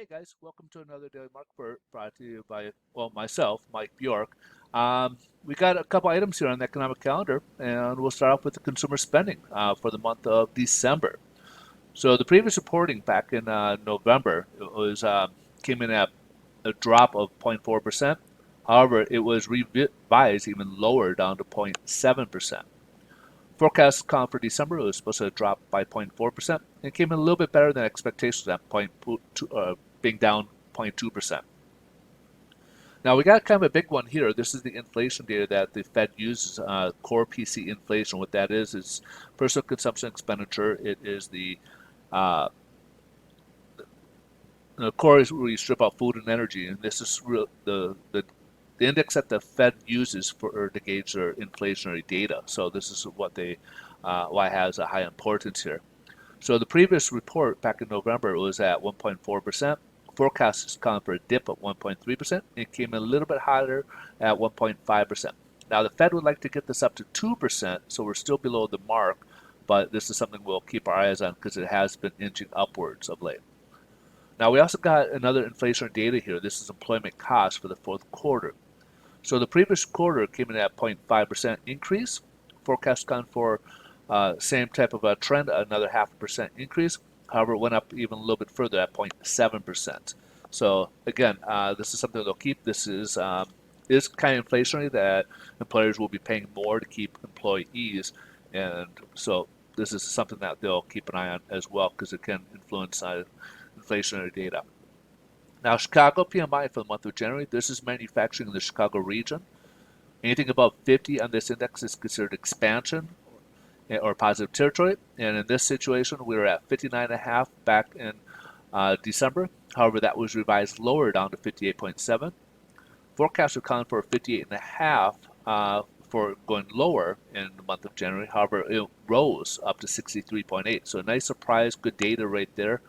guys, welcome to another Daily Market Report brought to you by, well, myself, Mike Bjork. We got a couple items here on the economic calendar, and we'll start off with the consumer spending for the month of December. So the previous reporting back in November it was came in at a drop of 0.4%. However, it was revised even lower down to 0.7%. Forecast count for December was supposed to drop by 0.4%. It came in a little bit better than expectations at being down 0.2%. Now we got kind of a big one here. This is the inflation data that the Fed uses, core PC inflation. What that is personal consumption expenditure. It is uh, the core is where you strip out food and energy, and this is the index that the Fed uses to gauge their inflationary data. So this is what why it has a high importance here. So the previous report back in November was at 1.4%. Forecast is calling for a dip of 1.3%. It came in a little bit higher at 1.5%. Now the Fed would like to get this up to 2%, so we're still below the mark, but this is something we'll keep our eyes on because it has been inching upwards of late. Now we also got another inflation data here. This is employment costs for the fourth quarter. So the previous quarter came in at 0.5% increase. Forecast calling for same type of a trend, another 0.5% increase. However, it went up even a little bit further at 0.7%. So again, this is something they'll keep. This is kind of inflationary that employers will be paying more to keep employees, and so this is something that they'll keep an eye on as well because it can influence inflationary data. Now, Chicago PMI for the month of January. This is manufacturing in the Chicago region. Anything above 50 on this index is considered expansion or positive territory. And in this situation, we were at 59.5 back in December. However, that was revised lower down to 58.7. Forecasts are calling for 58.5 for going lower in the month of January. However, it rose up to 63.8. So a nice surprise, good data right there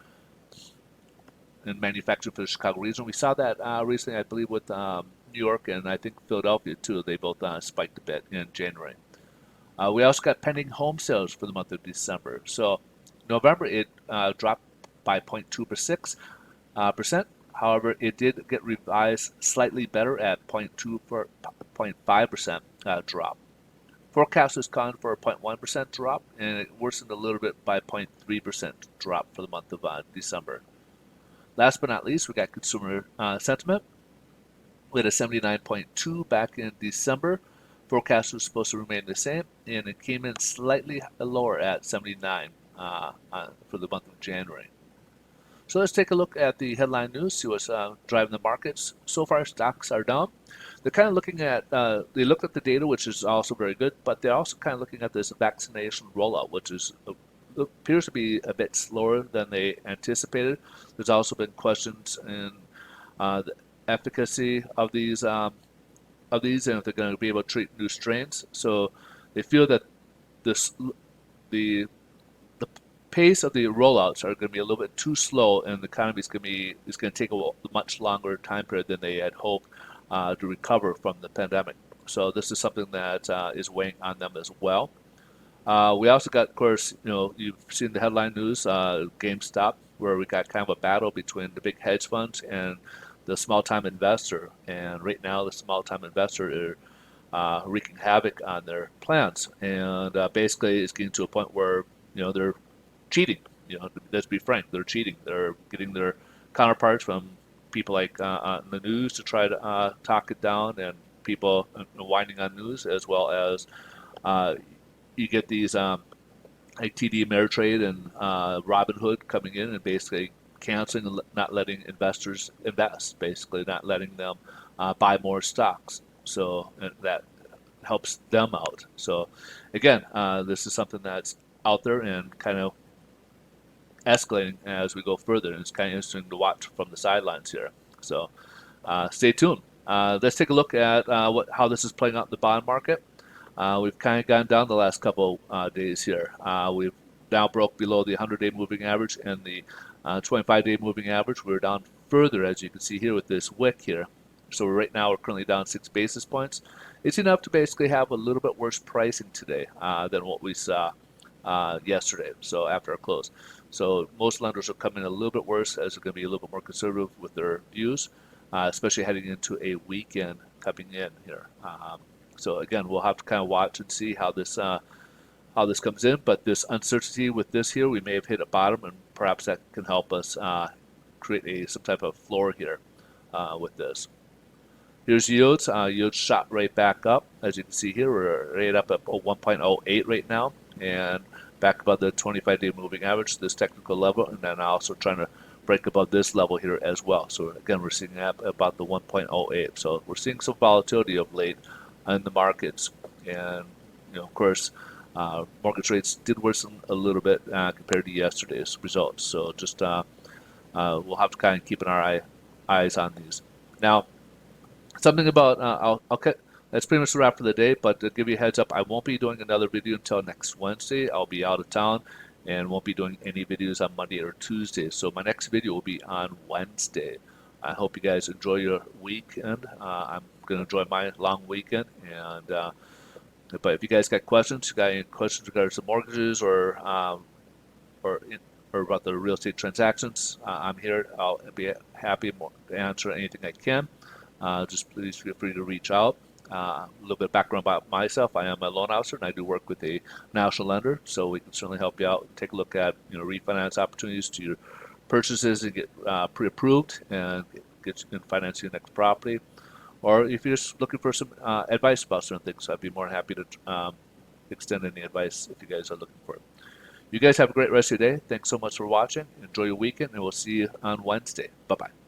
in manufacturing for the Chicago region. We saw that recently, I believe, with New York and I think Philadelphia too. They both spiked a bit in January. We also got pending home sales for the month of December. So November it dropped by 0.26%. However, it did get revised slightly better at 0.5% drop. Forecast is calling for a 0.1% drop, and it worsened a little bit by 0.3% drop for the month of December. Last but not least, we got consumer sentiment. We had a 79.2 back in December. Forecast was supposed to remain the same, and it came in slightly lower at 79 for the month of January. So let's take a look at the headline news, see what's driving the markets. So far, stocks are down. They're kind of looking at, they looked at the data, which is also very good, but they're also kind of looking at this vaccination rollout, which is appears to be a bit slower than they anticipated. There's also been questions in the efficacy of these and if they're going to be able to treat new strains. So they feel that this the pace of the rollouts are going to be a little bit too slow, and the economy is going to take a much longer time period than they had hoped to recover from the pandemic. So this is something that is weighing on them as well. We also got, of course, you've seen the headline news, GameStop, where we got kind of a battle between the big hedge funds and the small-time investor. And right now, the small-time investor are wreaking havoc on their plans, and basically, it's getting to a point where they're cheating. Let's be frank, they're cheating. They're getting their counterparts from people like on the news to try to talk it down, and people whining on news, as well as you get these like TD Ameritrade and Robinhood coming in and basically canceling and not letting investors invest, basically not letting them buy more stocks. So that helps them out. So again, this is something that's out there and kind of escalating as we go further. And it's kind of interesting to watch from the sidelines here. So stay tuned. Let's take a look at how this is playing out in the bond market. We've kind of gone down the last couple days here. We've now broke below the 100-day moving average and the 25-day moving average. We're down further, as you can see here with this wick here. So right now we're currently down 6 basis points. It's enough to basically have a little bit worse pricing today than what we saw yesterday, so after our close. So most lenders are coming a little bit worse as they're going to be a little bit more conservative with their views, especially heading into a weekend coming in here. So again, we'll have to kind of watch and see how this comes in. But this uncertainty with this here, we may have hit a bottom, and perhaps that can help us create some type of floor here with this. Here's yields. Yields shot right back up. As you can see here, we're right up at 1.08 right now, and back above the 25-day moving average, this technical level, and then also trying to break above this level here as well. So again, we're seeing up about the 1.08. So we're seeing some volatility of late in the markets, and of course, mortgage rates did worsen a little bit compared to yesterday's results. So just we'll have to kind of keep eyes on these. Now, something about I'll cut. That's pretty much the wrap for the day. But to give you a heads up, I won't be doing another video until next Wednesday. I'll be out of town and won't be doing any videos on Monday or Tuesday. So my next video will be on Wednesday. I hope you guys enjoy your weekend. I'm gonna enjoy my long weekend, and but if you guys got questions, you got any questions regarding the mortgages or in, or about the real estate transactions, I'm here. I'll be happy to answer anything I can. Just please feel free to reach out. A little bit of background about myself. I am a loan officer and I do work with a national lender, so we can certainly help you out and take a look at refinance opportunities to your purchases and get pre-approved and get you can finance your next property. Or if you're just looking for some advice about certain things, I'd be more than happy to extend any advice if you guys are looking for it. You guys have a great rest of your day. Thanks so much for watching. Enjoy your weekend, and we'll see you on Wednesday. Bye-bye.